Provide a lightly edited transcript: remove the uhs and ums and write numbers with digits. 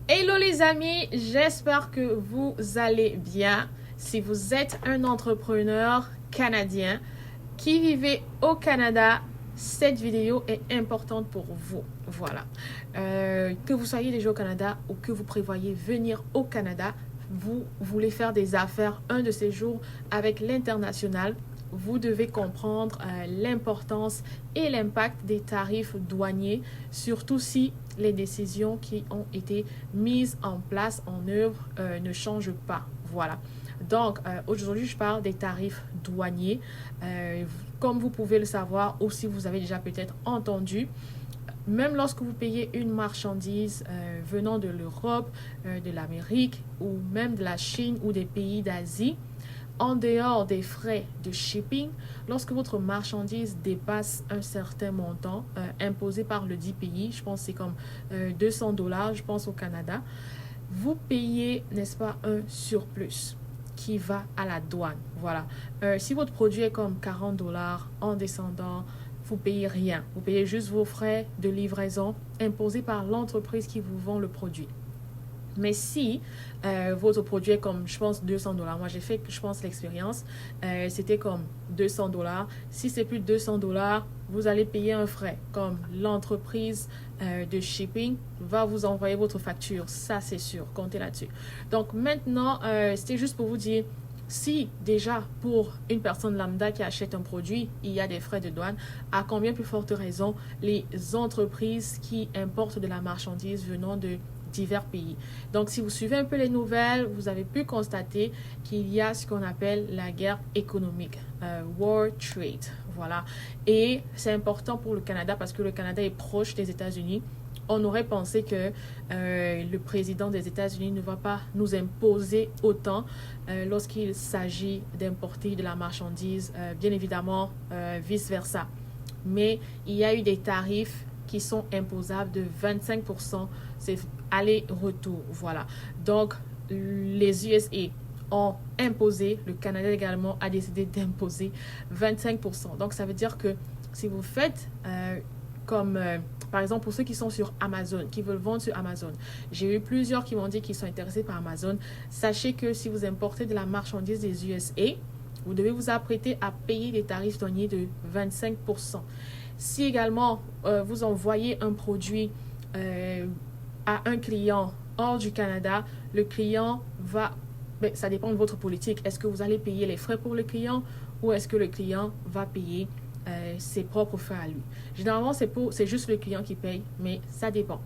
Hello les amis, j'espère que vous allez bien. Si vous êtes un entrepreneur canadien qui vivait au Canada, cette vidéo est importante pour vous. Voilà. Que vous soyez déjà au Canada ou que vous prévoyez venir au Canada, vous voulez faire des affaires un de ces jours avec l'international, vous devez comprendre l'importance et l'impact des tarifs douaniers, surtout si les décisions qui ont été mises en place, en œuvre, ne changent pas. Voilà. Donc, aujourd'hui, je parle des tarifs douaniers. Comme vous pouvez le savoir, ou si vous avez déjà peut-être entendu, même lorsque vous payez une marchandise venant de l'Europe, de l'Amérique ou même de la Chine ou des pays d'Asie, en dehors des frais de shipping, lorsque votre marchandise dépasse un certain montant imposé par le dit pays, je pense que c'est comme 200 $, je pense au Canada, vous payez, n'est-ce pas, un surplus qui va à la douane. Voilà. Si votre produit est comme 40 $ en descendant, vous payez rien. Vous payez juste vos frais de livraison imposés par l'entreprise qui vous vend le produit. Mais si votre produit est comme, je pense, 200 $, moi j'ai fait, je pense, l'expérience, c'était comme 200 $. Si c'est plus de 200 $, vous allez payer un frais. Comme l'entreprise de shipping va vous envoyer votre facture. Ça, c'est sûr. Comptez là-dessus. Donc maintenant, c'était juste pour vous dire, si déjà pour une personne lambda qui achète un produit, il y a des frais de douane, à combien plus forte raison les entreprises qui importent de la marchandise venant de divers pays. Donc, si vous suivez un peu les nouvelles, vous avez pu constater qu'il y a ce qu'on appelle la guerre économique, World Trade. Voilà. Et c'est important pour le Canada parce que le Canada est proche des États-Unis. On aurait pensé que le président des États-Unis ne va pas nous imposer autant lorsqu'il s'agit d'importer de la marchandise, bien évidemment, vice-versa. Mais il y a eu des tarifs qui sont imposables de 25%. C'est aller-retour. Voilà. Donc, les USA ont imposé, le Canada également a décidé d'imposer 25%. Donc, ça veut dire que si vous faites comme, par exemple, pour ceux qui sont sur Amazon, qui veulent vendre sur Amazon, j'ai eu plusieurs qui m'ont dit qu'ils sont intéressés par Amazon. Sachez que si vous importez de la marchandise des USA, vous devez vous apprêter à payer des tarifs douaniers de 25%. Si également vous envoyez un produit à un client hors du Canada, le client va, ça dépend de votre politique. Est-ce que vous allez payer les frais pour le client ou est-ce que le client va payer ses propres frais à lui? Généralement, c'est juste le client qui paye, mais ça dépend.